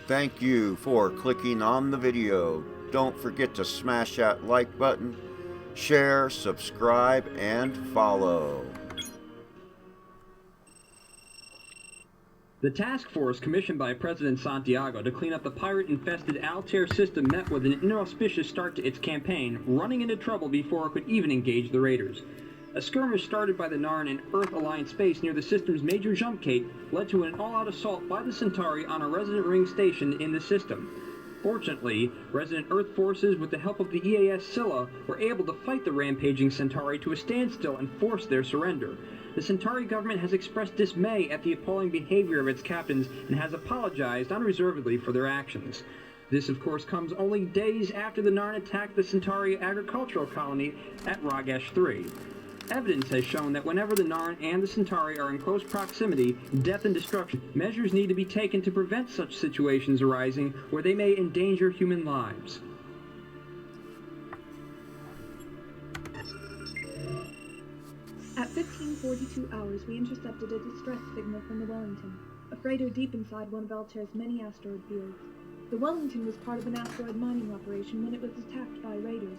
Thank you for clicking on the video. Don't forget to smash that like button, share, subscribe, and follow. The task force commissioned by President Santiago to clean up the pirate-infested Altair system met with an inauspicious start to its campaign, running into trouble before it could even engage the raiders. A skirmish started by the Narn in Earth Alliance space near the system's major jump gate led to an all-out assault by the Centauri on a resident ring station in the system. Fortunately, resident Earth forces, with the help of the EAS Scylla, were able to fight the rampaging Centauri to a standstill and force their surrender. The Centauri government has expressed dismay at the appalling behavior of its captains and has apologized unreservedly for their actions. This, of course, comes only days after the Narn attacked the Centauri agricultural colony at Ragesh 3. Evidence has shown that whenever the Narn and the Centauri are in close proximity, death and destruction, measures need to be taken to prevent such situations arising where they may endanger human lives. At 15:42 hours, we intercepted a distress signal from the Wellington, a freighter deep inside one of Altair's many asteroid fields. The Wellington was part of an asteroid mining operation when it was attacked by raiders.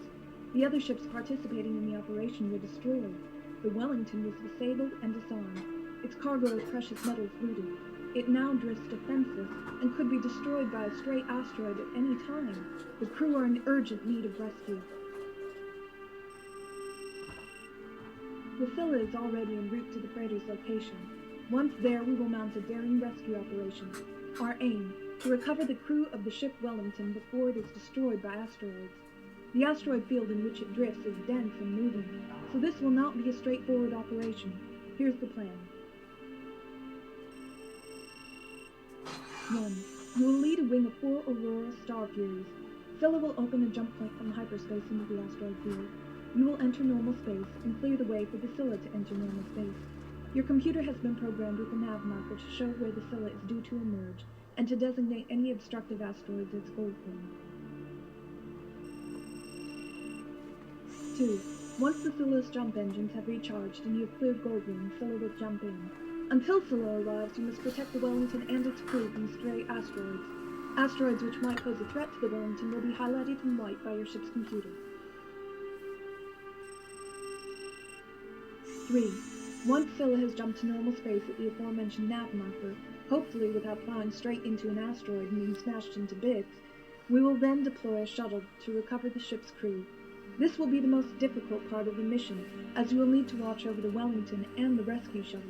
The other ships participating in the operation were destroyed. The Wellington was disabled and disarmed. Its cargo of precious metals looted. It now drifts defenseless and could be destroyed by a stray asteroid at any time. The crew are in urgent need of rescue. The Scylla is already en route to the freighter's location. Once there, we will mount a daring rescue operation. Our aim, to recover the crew of the ship Wellington before it is destroyed by asteroids. The asteroid field in which it drifts is dense and moving, so this will not be a straightforward operation. Here's the plan. 1. You will lead a wing of 4 Aurora Star Furies. Scylla will open a jump point from hyperspace into the asteroid field. You will enter normal space and clear the way for the Scylla to enter normal space. Your computer has been programmed with a nav marker to show where the Scylla is due to emerge, and to designate any obstructive asteroids as gold ring. 2. Once the Scylla's jump engines have recharged and you have cleared gold ring, Scylla will jump in. Until Scylla arrives, you must protect the Wellington and its crew from stray asteroids. Asteroids which might pose a threat to the Wellington will be highlighted in white by your ship's computer. 3. Once Scylla has jumped to normal space at the aforementioned nav marker, hopefully without plowing straight into an asteroid and being smashed into bits, we will then deploy a shuttle to recover the ship's crew. This will be the most difficult part of the mission, as you will need to watch over the Wellington and the rescue shuttle.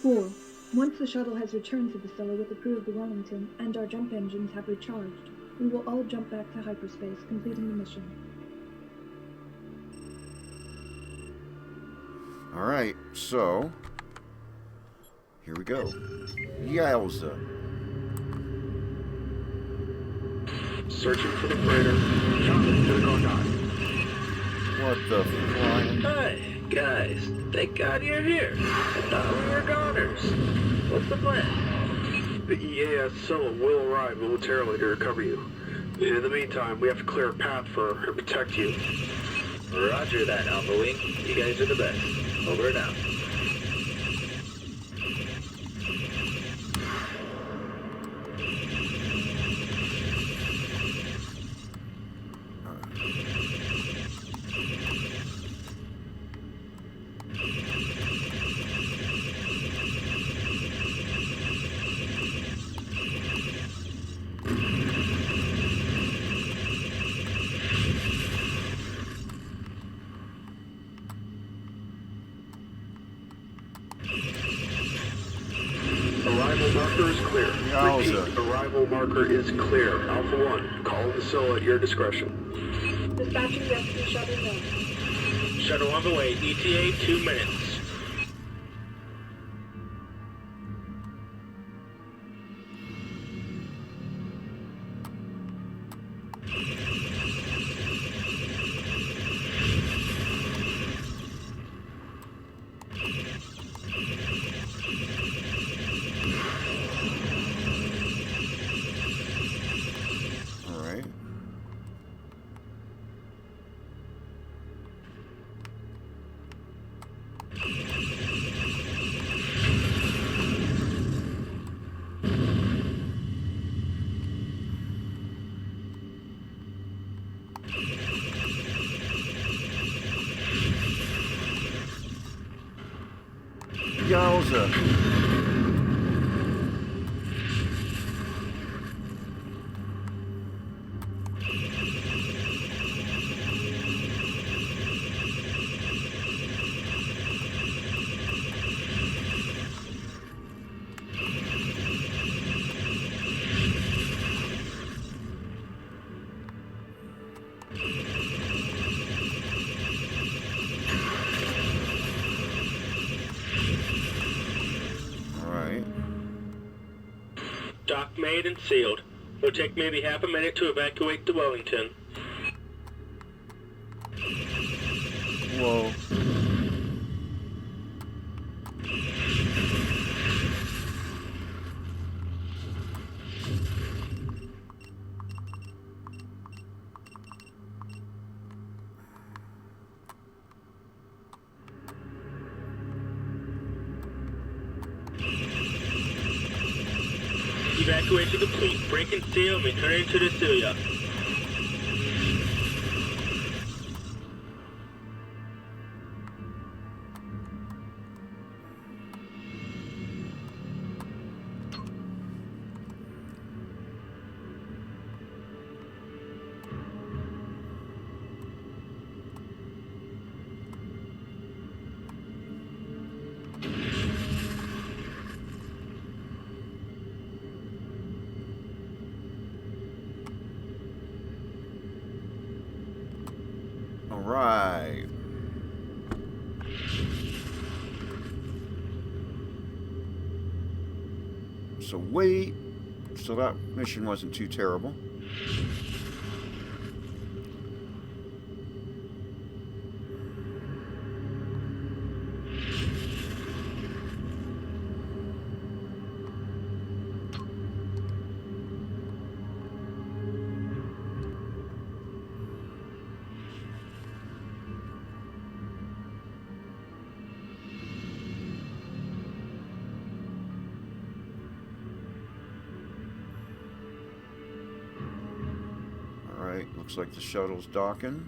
4. Once the shuttle has returned to the Scylla with the crew of the Wellington and our jump engines have recharged, we will all jump back to hyperspace, completing the mission. Alright, so here we go. Yowza. Searching for the freighter. Chocolate to the Gondon. What the flying? Hey, guys. Thank God you're here. I thought we were goners. What's the plan? The EAS Scylla will arrive momentarily to recover you. In the meantime, we have to clear a path for her and protect you. Roger that, Alpha Wing. You guys are the best. Over and out. Arrival marker is clear. Repeat, arrival marker is clear. Alpha 1, call the Scylla at your discretion. Dispatching rescue shuttle now. Shuttle on the way. ETA 2 minutes. Wowza. Dock made and sealed. It'll take maybe half a minute to evacuate the Wellington. Whoa. Evacuation complete. Break and seal and return to the Celia. Alright. So wait. So that mission wasn't too terrible. Looks like the shuttle's docking.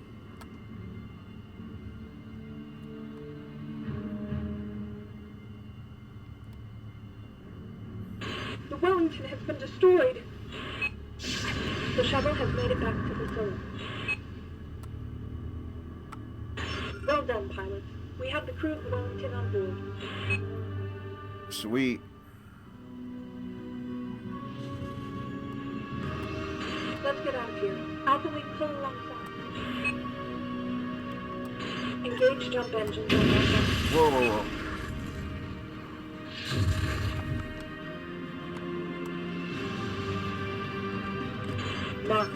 The Wellington has been destroyed. The shuttle has made it back to the Solar. Well done, pilots. We have the crew of the Wellington on board. Sweet. Let's get out of here. Alpha Wing, pull alongside. Engage jump engines on that. Whoa, whoa, whoa. Mark.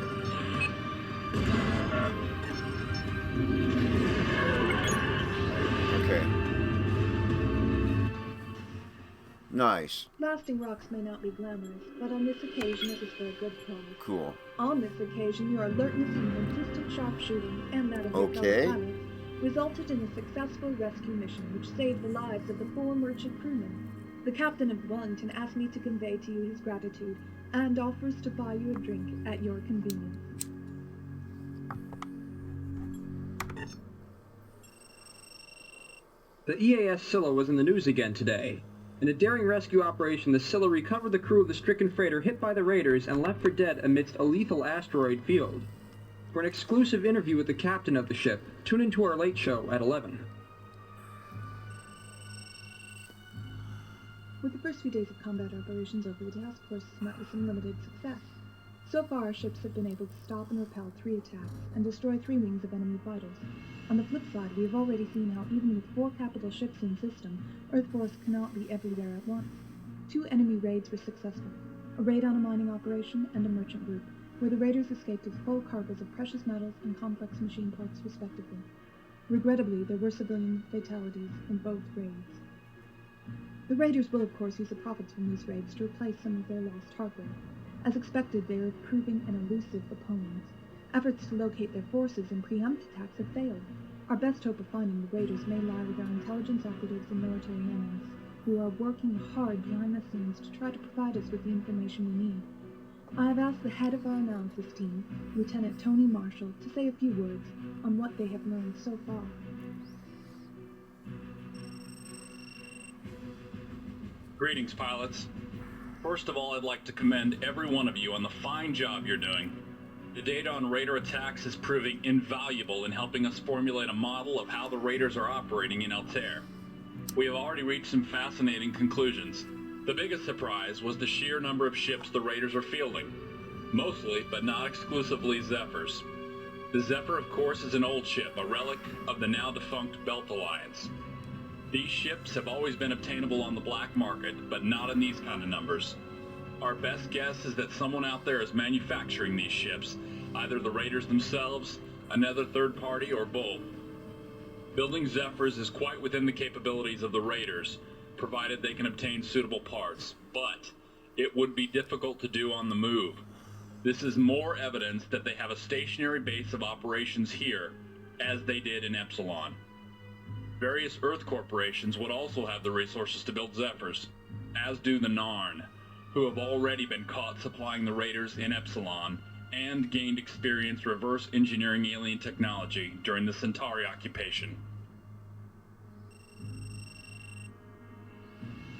Okay. Nice. Blasting rocks may not be glamorous, but on this occasion it was for a good cause. Cool. On this occasion, your alertness and consistent sharpshooting, and that of your Okay. fellow pilots, resulted in a successful rescue mission which saved the lives of the 4 merchant crewmen. The captain of the Wellington asked me to convey to you his gratitude, and offers to buy you a drink at your convenience. The EAS Scylla was in the news again today. In a daring rescue operation, the Scylla recovered the crew of the stricken freighter hit by the raiders and left for dead amidst a lethal asteroid field. For an exclusive interview with the captain of the ship, tune into our late show at 11. With the first few days of combat operations over, the task force has met with some limited success. So far, our ships have been able to stop and repel 3 attacks and destroy 3 wings of enemy fighters. On the flip side, we have already seen how even with 4 capital ships in system, Earth Force cannot be everywhere at once. 2 enemy raids were successful, a raid on a mining operation and a merchant group, where the raiders escaped with full cargoes of precious metals and complex machine parts respectively. Regrettably, there were civilian fatalities in both raids. The raiders will of course use the profits from these raids to replace some of their lost hardware. As expected, they are proving an elusive opponent. Efforts to locate their forces and preempt attacks have failed. Our best hope of finding the raiders may lie with our intelligence operatives and military analysts, who are working hard behind the scenes to try to provide us with the information we need. I have asked the head of our analysis team, Lieutenant Tony Marshall, to say a few words on what they have learned so far. Greetings, pilots. First of all, I'd like to commend every one of you on the fine job you're doing. The data on Raider attacks is proving invaluable in helping us formulate a model of how the Raiders are operating in Altair. We have already reached some fascinating conclusions. The biggest surprise was the sheer number of ships the Raiders are fielding. Mostly, but not exclusively, Zephyrs. The Zephyr, of course, is an old ship, a relic of the now-defunct Belt Alliance. These ships have always been obtainable on the black market, but not in these kind of numbers. Our best guess is that someone out there is manufacturing these ships, either the Raiders themselves, another third party, or both. Building Zephyrs is quite within the capabilities of the Raiders, provided they can obtain suitable parts, but it would be difficult to do on the move. This is more evidence that they have a stationary base of operations here, as they did in Epsilon. Various Earth corporations would also have the resources to build Zephyrs, as do the Narn, who have already been caught supplying the Raiders in Epsilon and gained experience reverse engineering alien technology during the Centauri occupation.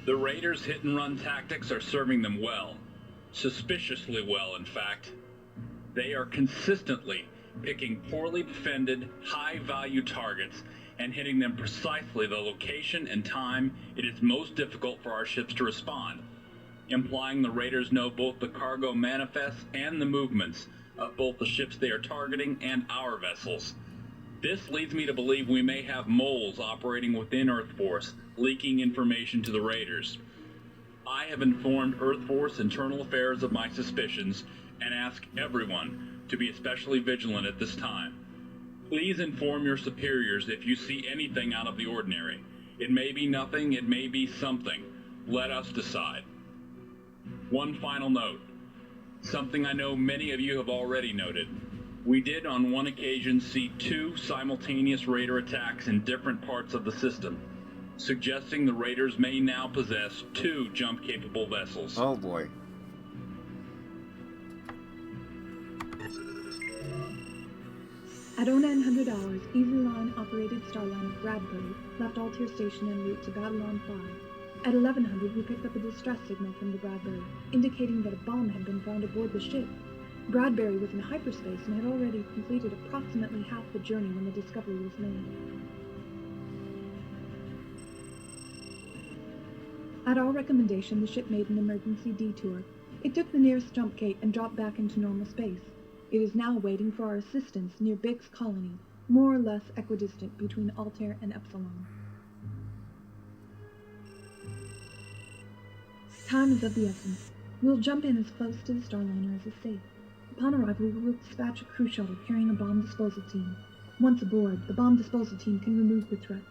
The Raiders' hit-and-run tactics are serving them well. Suspiciously well, in fact. They are consistently picking poorly defended, high-value targets and hitting them precisely the location and time it is most difficult for our ships to respond, implying the Raiders know both the cargo manifests and the movements of both the ships they are targeting and our vessels. This leads me to believe we may have moles operating within Earth Force, leaking information to the Raiders. I have informed Earth Force Internal Affairs of my suspicions and ask everyone to be especially vigilant at this time. Please inform your superiors if you see anything out of the ordinary. It may be nothing, it may be something. Let us decide. One final note. Something I know many of you have already noted. We did on one occasion see 2 simultaneous Raider attacks in different parts of the system, suggesting the Raiders may now possess 2 jump-capable vessels. Oh boy. At 0900 hours, Easy Line operated Starliner Bradbury left Altair Station en route to Babylon 5. At 1100, we picked up a distress signal from the Bradbury, indicating that a bomb had been found aboard the ship. Bradbury was in hyperspace and had already completed approximately half the journey when the discovery was made. At our recommendation, the ship made an emergency detour. It took the nearest jump gate and dropped back into normal space. It is now waiting for our assistance near Biggs Colony, more or less equidistant between Altair and Epsilon. Time is of the essence. We'll jump in as close to the Starliner as is safe. Upon arrival, we will dispatch a crew shuttle carrying a bomb disposal team. Once aboard, the bomb disposal team can remove the threat.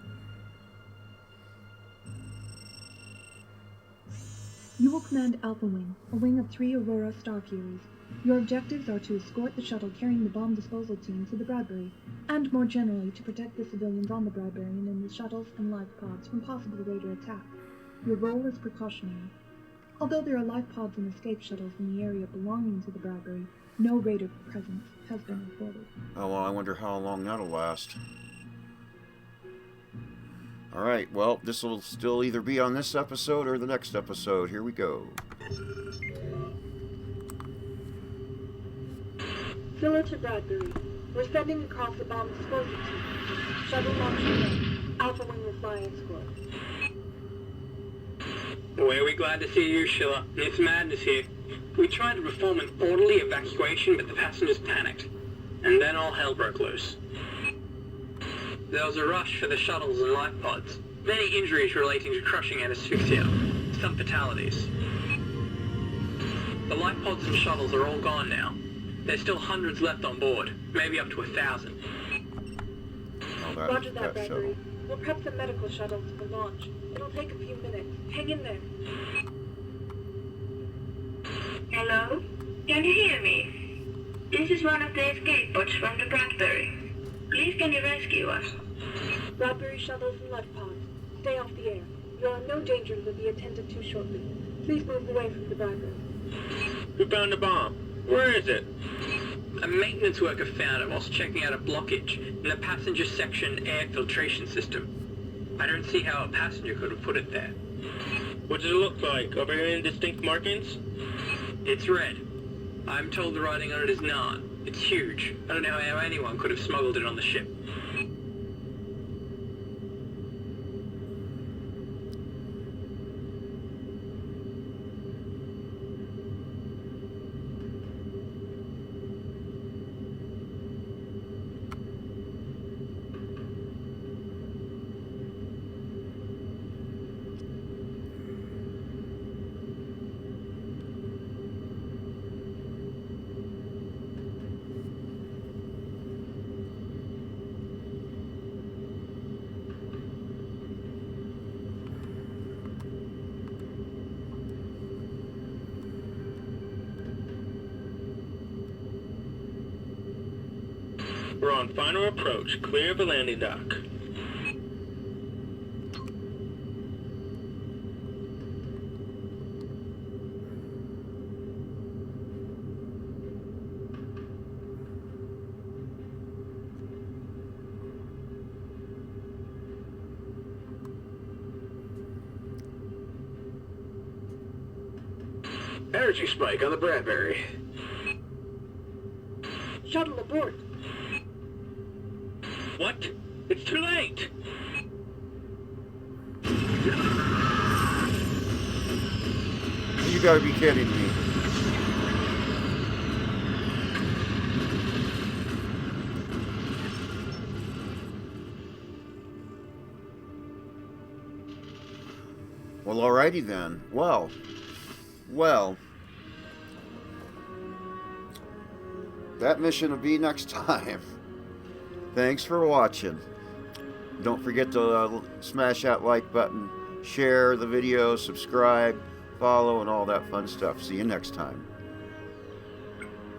You will command Alpha Wing, a wing of 3 Aurora Star Furies. Your objectives are to escort the shuttle carrying the bomb disposal team to the Bradbury, and more generally to protect the civilians on the Bradbury and in the shuttles and life pods from possible Raider attack. Your role is precautionary. Although there are life pods and escape shuttles in the area belonging to the Bradbury, no Raider presence has been reported. Oh, well, I wonder how long that'll last. Alright, well, this will still either be on this episode or the next episode. Here we go. Scylla to Bradbury. We're sending across a bomb disposal team. Shuttle launching in. Alpha Wing will fly escort. Boy, are we glad to see you, Sheila. It's madness here. We tried to perform an orderly evacuation, but the passengers panicked. And then all hell broke loose. There was a rush for the shuttles and life pods. Many injuries relating to crushing and asphyxia. Some fatalities. The life pods and shuttles are all gone now. There's still hundreds left on board, maybe up to 1,000. Oh, Roger that, Bradbury. We'll prep some medical shuttles for launch. It'll take a few minutes. Hang in there. Hello? Can you hear me? This is one of the escape pods from the Bradbury. Please can you rescue us? Bradbury shuttles and life pods. Stay off the air. You're in no danger and will be attended to shortly. Please move away from the Bradbury. Who found the bomb? Where is it? A maintenance worker found it whilst checking out a blockage in the passenger section air filtration system. I don't see how a passenger could have put it there. What does it look like? Are there any distinct markings? It's red. I'm told the writing on it is not. It's huge. I don't know how anyone could have smuggled it on the ship. We're on final approach. Clear of the landing dock. Energy spike on the Bradbury. Shuttle abort. What? It's too late! You gotta be kidding me. Well, alrighty then. Well. That mission will be next time. Thanks for watching. Don't forget to smash that like button, share the video, subscribe, follow, and all that fun stuff. See you next time.